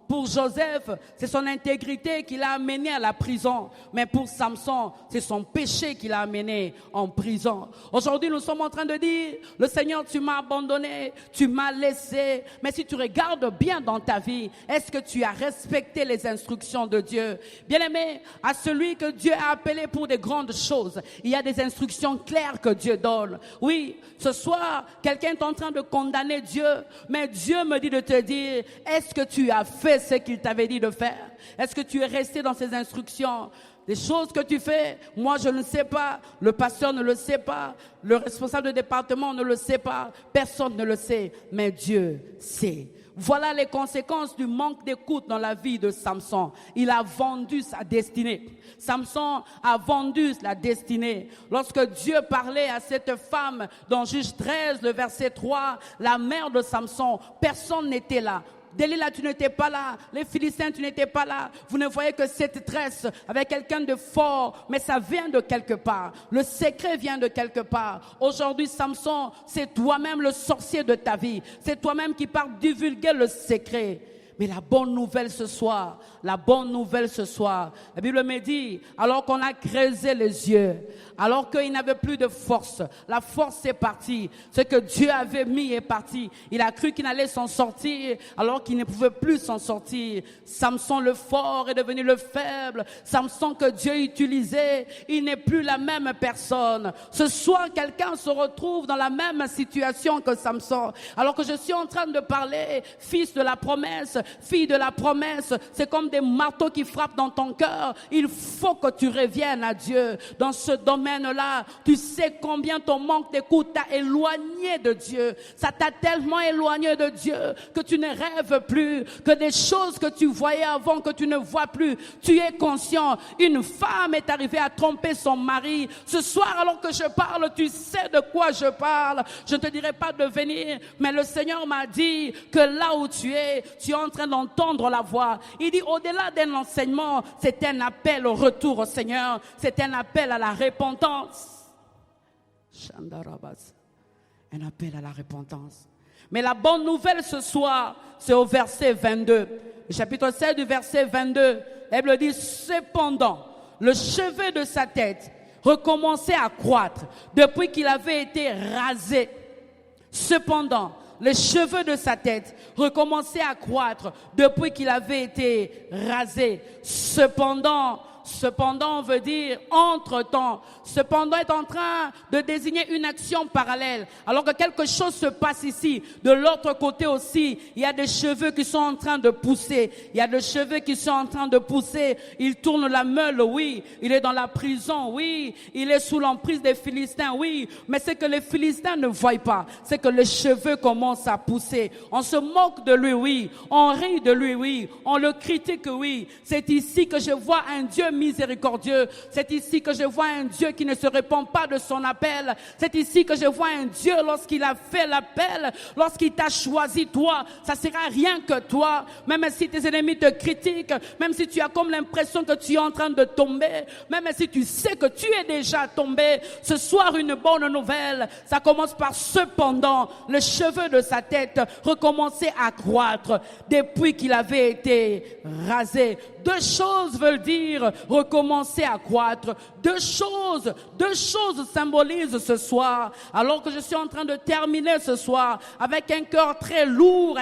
Pour Joseph, c'est son intégrité qui l'a amené à la prison. Mais pour Samson, c'est son péché qui l'a amené en prison. Aujourd'hui, nous sommes en train de dire, le Seigneur, tu m'as abandonné, tu m'as laissé. Mais si tu regardes bien dans ta vie, est-ce que tu as respecté les instructions de Dieu? Bien-aimé, à celui que Dieu a appelé pour des grandes choses, il y a des instructions claires que Dieu donne. Oui, ce soir, quelqu'un est en train de condamner Dieu, mais Dieu me dit de te dire, est-ce que tu as fait ce qu'il t'avait dit de faire? Est-ce que tu es resté dans ses instructions? Les choses que tu fais, moi je ne sais pas, le pasteur ne le sait pas, le responsable de département ne le sait pas, personne ne le sait, mais Dieu sait. Voilà les conséquences du manque d'écoute dans la vie de Samson. Il a vendu sa destinée. Samson a vendu la destinée. Lorsque Dieu parlait à cette femme dans Juge 13, le verset 3, la mère de Samson, personne n'était là. Delilah, tu n'étais pas là. Les Philistins, tu n'étais pas là. Vous ne voyez que cette tresse avec quelqu'un de fort, mais ça vient de quelque part. Le secret vient de quelque part. Aujourd'hui, Samson, c'est toi-même le sorcier de ta vie. C'est toi-même qui pars divulguer le secret. Mais la bonne nouvelle ce soir, la Bible me dit, alors qu'on a creusé les yeux, alors qu'il n'avait plus de force, la force est partie, ce que Dieu avait mis est parti. Il a cru qu'il allait s'en sortir, alors qu'il ne pouvait plus s'en sortir. Samson le fort est devenu le faible. Samson que Dieu utilisait, il n'est plus la même personne. Ce soir, quelqu'un se retrouve dans la même situation que Samson. Alors que je suis en train de parler, fils de la promesse, fille de la promesse, c'est comme des marteaux qui frappent dans ton cœur. Il faut que tu reviennes à Dieu. Dans ce domaine-là, tu sais combien ton manque d'écoute t'a éloigné de Dieu. Ça t'a tellement éloigné de Dieu que tu ne rêves plus, que des choses que tu voyais avant, que tu ne vois plus. Tu es conscient. Une femme est arrivée à tromper son mari. Ce soir, alors que je parle, tu sais de quoi je parle. Je ne te dirai pas de venir, mais le Seigneur m'a dit que là où tu es en train d'entendre la voix. Il dit, au-delà d'un enseignement, c'est un appel au retour au Seigneur. C'est un appel à la repentance. Un appel à la repentance. Mais la bonne nouvelle ce soir, c'est au verset 22. Le chapitre 7 du verset 22. La Bible dit, cependant, le cheveu de sa tête recommençait à croître depuis qu'il avait été rasé. Cependant, les cheveux de sa tête recommençaient à croître depuis qu'il avait été rasé. Cependant, Cependant veut dire entre-temps. Cependant est en train de désigner une action parallèle. Alors que quelque chose se passe ici. De l'autre côté aussi, il y a des cheveux qui sont en train de pousser. Il y a des cheveux qui sont en train de pousser. Il tourne la meule, oui. Il est dans la prison, oui. Il est sous l'emprise des Philistins, oui. Mais c'est que les Philistins ne voient pas. C'est que les cheveux commencent à pousser. On se moque de lui, oui. On rit de lui, oui. On le critique, oui. C'est ici que je vois un Dieu miséricordieux. C'est ici que je vois un Dieu qui ne se répand pas de son appel. C'est ici que je vois un Dieu lorsqu'il a fait l'appel, lorsqu'il t'a choisi toi. Ça sera rien que toi. Même si tes ennemis te critiquent, même si tu as comme l'impression que tu es en train de tomber, même si tu sais que tu es déjà tombé, ce soir une bonne nouvelle. Ça commence par cependant, les cheveux de sa tête recommençaient à croître depuis qu'il avait été rasé. Deux choses veulent dire recommencer à croître. Deux choses symbolisent ce soir. Alors que je suis en train de terminer ce soir avec un cœur très lourd,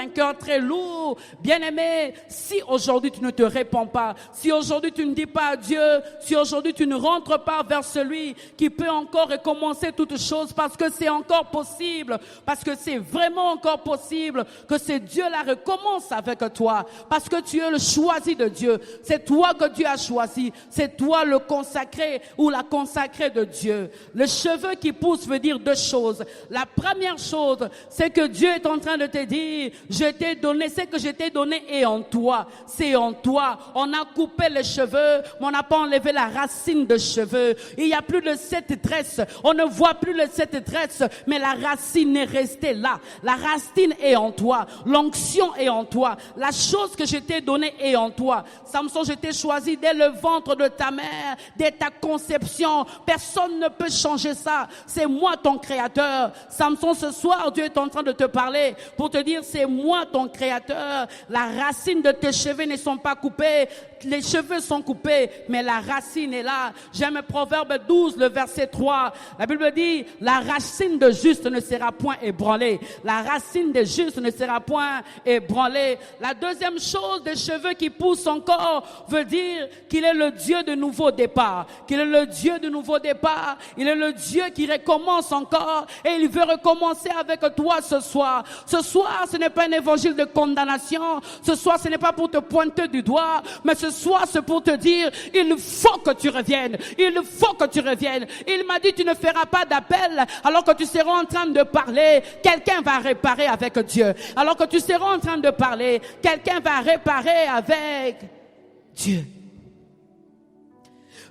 Bien-aimé, si aujourd'hui tu ne te répands pas, si aujourd'hui tu ne dis pas à Dieu, si aujourd'hui tu ne rentres pas vers celui qui peut encore recommencer toutes choses, parce que c'est encore possible, parce que c'est vraiment encore possible que ce Dieu-là recommence avec toi, parce que tu es le choisi de Dieu. C'est toi que Dieu a choisi. C'est toi le consacré ou la consacrée de Dieu. Le cheveu qui pousse veut dire deux choses. La première chose, c'est que Dieu est en train de te dire, je t'ai donné, ce que je t'ai donné est en toi. C'est en toi. On a coupé les cheveux, mais on n'a pas enlevé la racine de cheveux. Il n'y a plus de cette tresse. On ne voit plus cette tresse, mais la racine est restée là. La racine est en toi. L'onction est en toi. La chose que je t'ai donnée est en toi. Samson, je t'ai choisi dès le ventre de ta mère, dès ta conception. Personne ne peut changer ça. C'est moi ton créateur. Samson, ce soir, Dieu est en train de te parler pour te dire, c'est moi ton créateur. La racine de tes cheveux ne sont pas coupées. Les cheveux sont coupés, mais la racine est là. J'aime Proverbe 12, le verset 3. La Bible dit, la racine de juste ne sera point ébranlée. La racine de juste ne sera point ébranlée. La deuxième chose, des cheveux qui poussent encore, veut dire qu'il est le Dieu de nouveau départ. Qu'il est le Dieu de nouveau départ. Il est le Dieu qui recommence encore et il veut recommencer avec toi ce soir. Ce soir, ce n'est pas un évangile de condamnation. Ce soir, ce n'est pas pour te pointer du doigt, mais ce soir, c'est pour te dire, il faut que tu reviennes. Il faut que tu reviennes. Il m'a dit, tu ne feras pas d'appel alors que tu seras en train de parler. Quelqu'un va réparer avec Dieu. Alors que tu seras en train de parler, quelqu'un va réparer avec Dieu.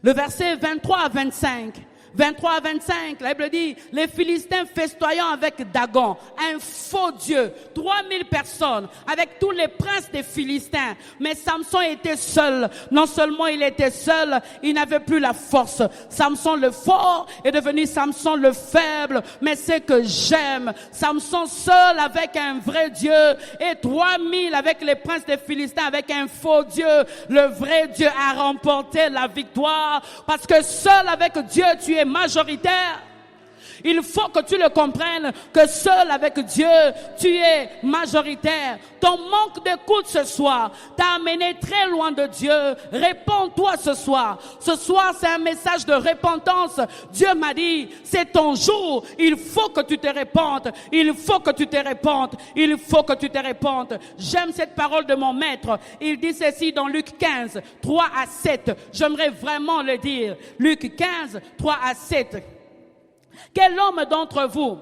Le verset 23 à 25. 23 à 25, la Bible dit, les Philistins festoyant avec Dagon, un faux dieu, 3000 personnes, avec tous les princes des Philistins. Mais Samson était seul. Non seulement il était seul, il n'avait plus la force. Samson le fort est devenu Samson le faible. Mais c'est que j'aime. Samson seul avec un vrai Dieu et 3000 avec les princes des Philistins avec un faux Dieu. Le vrai Dieu a remporté la victoire parce que seul avec Dieu tu es majoritaire. Il faut que tu le comprennes que seul avec Dieu, tu es majoritaire. Ton manque d'écoute ce soir t'a amené très loin de Dieu. Réponds-toi ce soir. Ce soir, c'est un message de repentance. Dieu m'a dit, c'est ton jour. Il faut que tu te répandes. Il faut que tu te répandes. Il faut que tu te répandes. J'aime cette parole de mon maître. Il dit ceci dans Luc 15, 3 à 7. J'aimerais vraiment le dire. Luc 15, 3 à 7. Quel homme d'entre vous,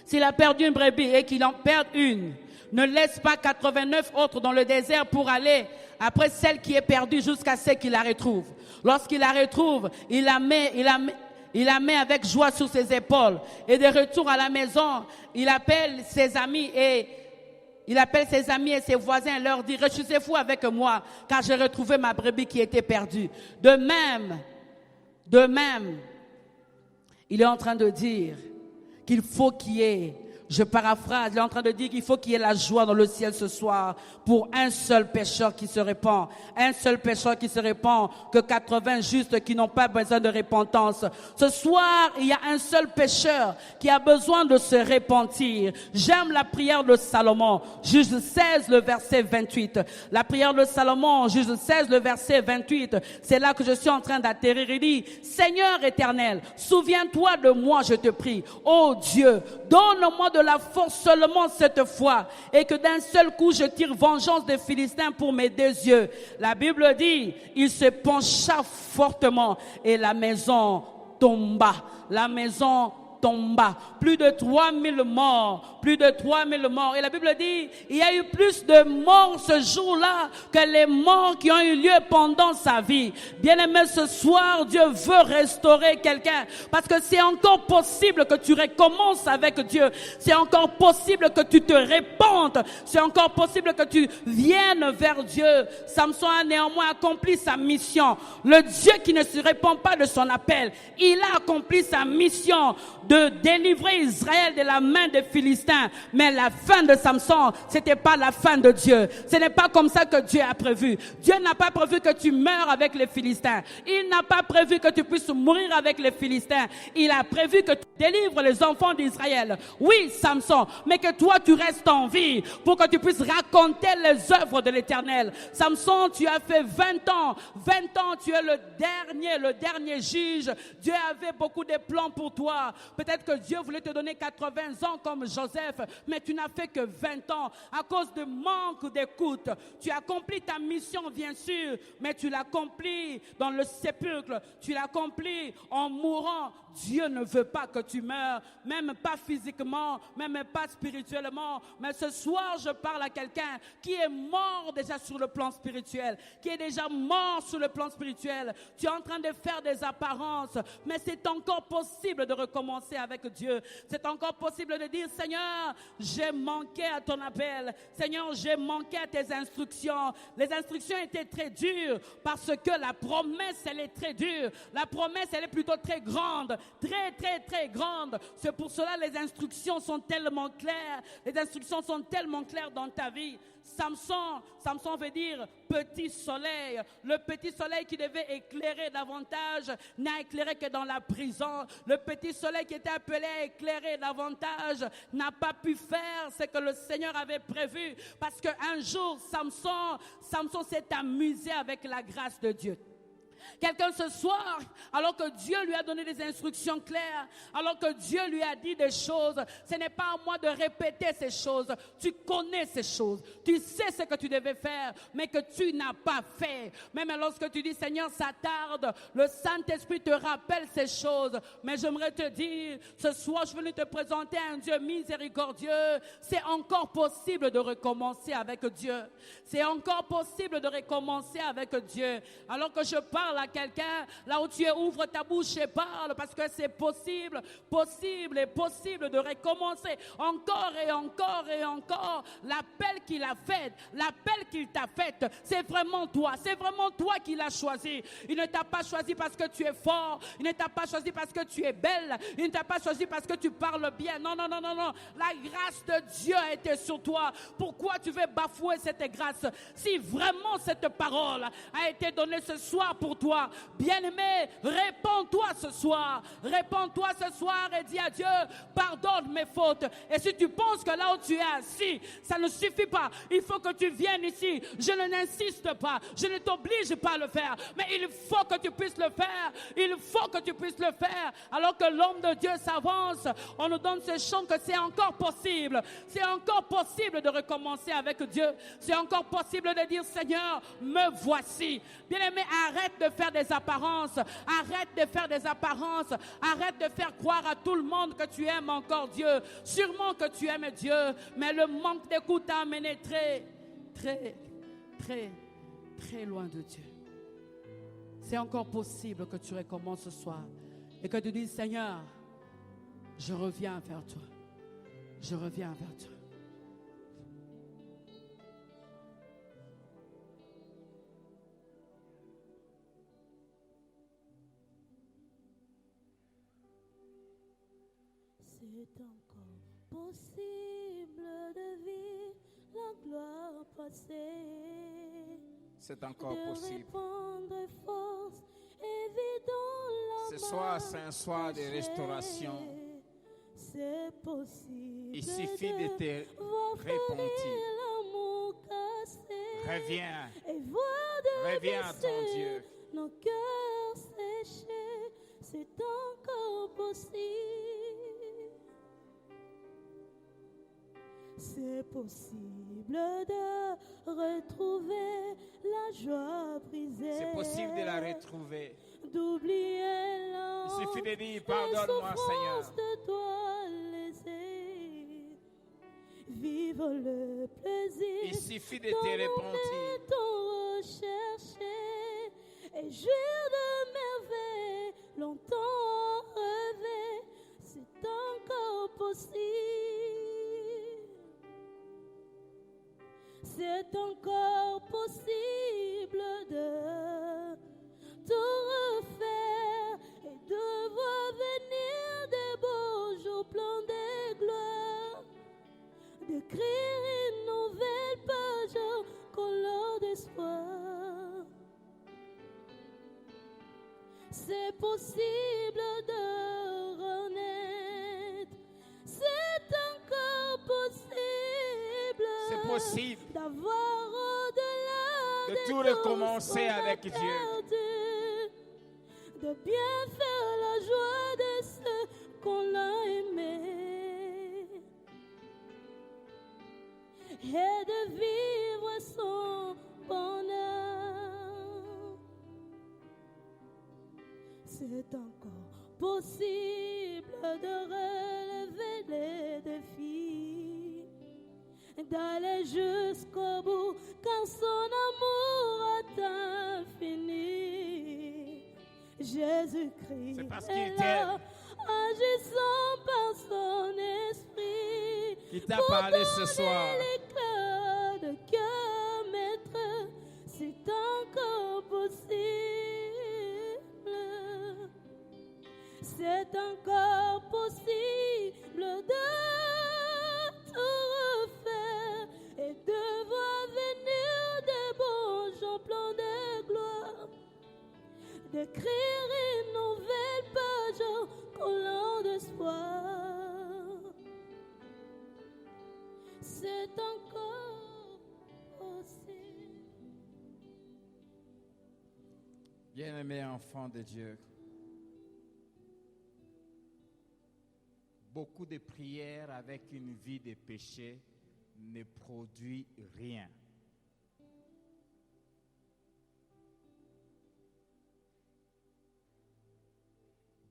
s'il a perdu une brebis et qu'il en perd une, ne laisse pas 89 autres dans le désert pour aller après celle qui est perdue jusqu'à ce qu'il la retrouve. Lorsqu'il la retrouve, il la met avec joie sur ses épaules. Et de retour à la maison, il appelle ses amis et ses voisins et leur dit, réjouissez-vous avec moi, car j'ai retrouvé ma brebis qui était perdue. De même, il est en train de dire qu'il faut qu'il y ait Je paraphrase, il est en train de dire qu'il faut qu'il y ait la joie dans le ciel ce soir pour un seul pécheur qui se répand. Un seul pécheur qui se répand, que 80 justes qui n'ont pas besoin de repentance. Ce soir, il y a un seul pécheur qui a besoin de se repentir. J'aime la prière de Salomon, Juge 16, le verset 28. La prière de Salomon, Juge 16, le verset 28. C'est là que je suis en train d'atterrir. Il dit, Seigneur éternel, souviens-toi de moi, je te prie. Oh Dieu, donne-moi de la force seulement cette fois et que d'un seul coup je tire vengeance des Philistins pour mes 2 yeux. La Bible dit, il se pencha fortement et la maison tomba. La maison tomba. Plus de 3000 morts. Plus de 3000 morts. Et la Bible dit, il y a eu plus de morts ce jour-là que les morts qui ont eu lieu pendant sa vie. Bien-aimé, ce soir, Dieu veut restaurer quelqu'un. Parce que c'est encore possible que tu recommences avec Dieu. C'est encore possible que tu te répandes. C'est encore possible que tu viennes vers Dieu. Samson a néanmoins accompli sa mission. Le Dieu qui ne se répand pas de son appel, il a accompli sa mission de délivrer Israël de la main des Philistins. Mais la fin de Samson, c'était pas la fin de Dieu. Ce n'est pas comme ça que Dieu a prévu. Dieu n'a pas prévu que tu meurs avec les Philistins. Il n'a pas prévu que tu puisses mourir avec les Philistins. Il a prévu que tu délivres les enfants d'Israël. Oui, Samson, mais que toi tu restes en vie pour que tu puisses raconter les œuvres de l'Éternel. Samson, tu as fait 20 ans. 20 ans, tu es le dernier juge. Dieu avait beaucoup de plans pour toi. Peut-être que Dieu voulait te donner 80 ans comme Joseph, mais tu n'as fait que 20 ans à cause de manque d'écoute. Tu as accompli ta mission, bien sûr, mais tu l'as accompli dans le sépulcre. Tu l'as accompli en mourant. Dieu ne veut pas que tu meurs, même pas physiquement, même pas spirituellement. Mais ce soir, je parle à quelqu'un qui est mort déjà sur le plan spirituel, qui est déjà mort sur le plan spirituel. Tu es en train de faire des apparences, mais c'est encore possible de recommencer avec Dieu. C'est encore possible de dire, Seigneur, j'ai manqué à ton appel. Seigneur, j'ai manqué à tes instructions. Les instructions étaient très dures parce que la promesse, elle est très dure. La promesse, elle est plutôt très grande. Très grande. C'est pour cela que les instructions sont tellement claires. Les instructions sont tellement claires dans ta vie. Samson veut dire petit soleil. Le petit soleil qui devait éclairer davantage n'a éclairé que dans la prison. Le petit soleil qui était appelé à éclairer davantage n'a pas pu faire ce que le Seigneur avait prévu. Parce qu'un jour, Samson s'est amusé avec la grâce de Dieu. Quelqu'un ce soir, alors que Dieu lui a donné des instructions claires, alors que Dieu lui a dit des choses, ce n'est pas à moi de répéter ces choses. Tu connais ces choses, tu sais ce que tu devais faire, mais que tu n'as pas fait. Même lorsque tu dis, Seigneur, ça tarde, le Saint-Esprit te rappelle ces choses. Mais j'aimerais te dire, ce soir, je suis venu te présenter un Dieu miséricordieux. C'est encore possible de recommencer avec Dieu. C'est encore possible de recommencer avec Dieu. Alors que je parle à quelqu'un, là où tu es, ouvre ta bouche et parle, parce que c'est possible de recommencer encore et encore et encore. L'appel qu'il a fait, l'appel qu'il t'a fait, c'est vraiment toi qui l'as choisi. Il ne t'a pas choisi parce que tu es fort, il ne t'a pas choisi parce que tu es belle, il ne t'a pas choisi parce que tu parles bien. Non. La grâce de Dieu a été sur toi. Pourquoi tu veux bafouer cette grâce? Si vraiment cette parole a été donnée ce soir pour toi, bien-aimé, répands-toi ce soir et dis à Dieu, pardonne mes fautes. Et si tu penses que là où tu es assis, ça ne suffit pas, il faut que tu viennes ici. Je n'insiste pas, je ne t'oblige pas à le faire, mais il faut que tu puisses le faire. Alors que l'homme de Dieu s'avance, on nous donne ce chant que c'est encore possible de recommencer avec Dieu. C'est encore possible de dire, Seigneur, me voici. Bien-aimé, arrête de faire des apparences. Arrête de faire croire à tout le monde que tu aimes encore Dieu. Sûrement que tu aimes Dieu, mais le manque d'écoute t'a amené très loin de Dieu. C'est encore possible que tu recommences ce soir et que tu dises, Seigneur, je reviens vers toi. Je reviens vers toi. C'est encore possible de vivre la gloire passée. C'est encore De possible. répandre force et vie dans la Ce soir, c'est un soir de restauration. C'est possible. Il suffit de te voir repentir. l'amour cassé. Reviens. Et voir de Reviens à ton Dieu. nos cœurs séchés. C'est encore possible. C'est possible de retrouver la joie brisée. C'est possible de la retrouver. D'oublier la Il suffit de honte, dire, les pardonne-moi, souffrances Seigneur. de toi laissées. Vivre le plaisir. Il suffit de te repentir. Ton recherché et jouir de merveilles longtemps rêvé, c'est encore possible. C'est encore possible de tout refaire et de voir venir des beaux jours pleins de gloire, d'écrire une nouvelle page en couleur d'espoir. C'est possible de renaître, c'est encore possible. C'est possible D'avoir au-delà de des tout temps recommencer qu'on a avec Dieu. perdus, de bien faire la joie de ceux qu'on a aimés et de vivre son bonheur. C'est encore possible de relever les défis, d'aller jusqu'au bout quand son amour est infini. Jésus-Christ C'est parce est qu'il là, t'aime. agissant par son esprit. Il t'a Pour parlé ce donner soir. l'éclat de cœur, maître, c'est encore possible. C'est encore possible de tout refaire et de voir venir des bons jours pleins de gloire, d'écrire une nouvelle page en collant d'espoir. C'est encore possible. Bien-aimés enfants de Dieu, beaucoup de prières avec une vie de péché ne produit rien.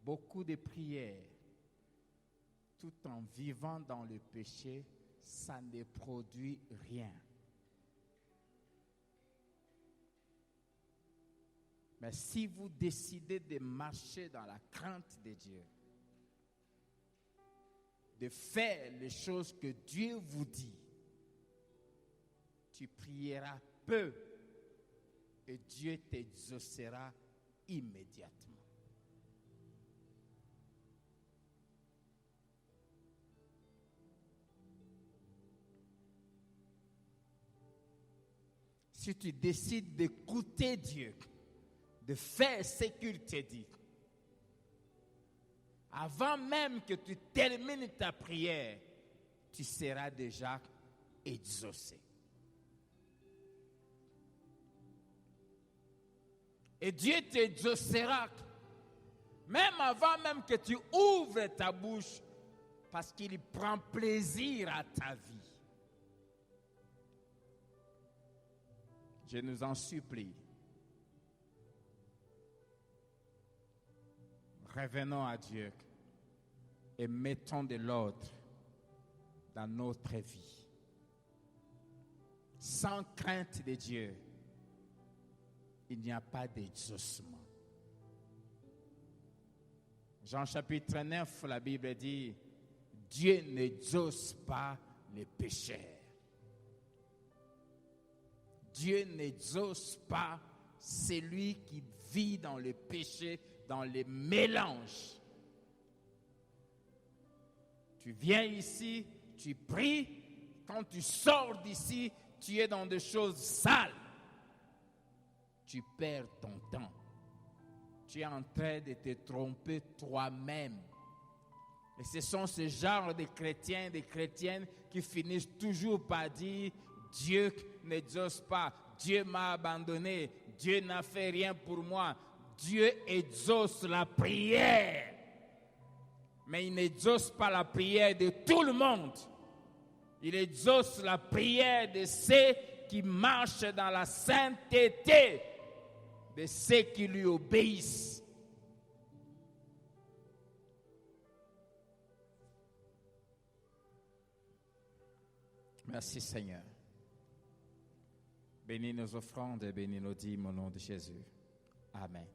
Beaucoup de prières, tout en vivant dans le péché, ça ne produit rien. Mais si vous décidez de marcher dans la crainte de Dieu, de faire les choses que Dieu vous dit, tu prieras peu et Dieu t'exaucera immédiatement. Si tu décides d'écouter Dieu, de faire ce qu'il te dit, avant même que tu termines ta prière, tu seras déjà exaucé. Et Dieu t'exaucera, même avant même que tu ouvres ta bouche, parce qu'il prend plaisir à ta vie. Je nous en supplie. Revenons à Dieu et mettons de l'ordre dans notre vie. Sans crainte de Dieu, il n'y a pas d'exaucement. Jean chapitre 9, la Bible dit, Dieu n'exauce pas les pécheurs. Dieu n'exauce pas celui qui vit dans le péché, dans les mélanges. Tu viens ici, tu pries. Quand tu sors d'ici, tu es dans des choses sales. Tu perds ton temps. Tu es en train de te tromper toi-même. Et ce sont ce genre de chrétiens, de chrétiennes qui finissent toujours par dire « Dieu n'exauce pas, Dieu m'a abandonné, Dieu n'a fait rien pour moi ». Dieu exauce la prière. Mais il n'exauce pas la prière de tout le monde. Il exauce la prière de ceux qui marchent dans la sainteté, de ceux qui lui obéissent. Merci Seigneur. Bénis nos offrandes et bénis nos dîmes au nom de Jésus. Amen.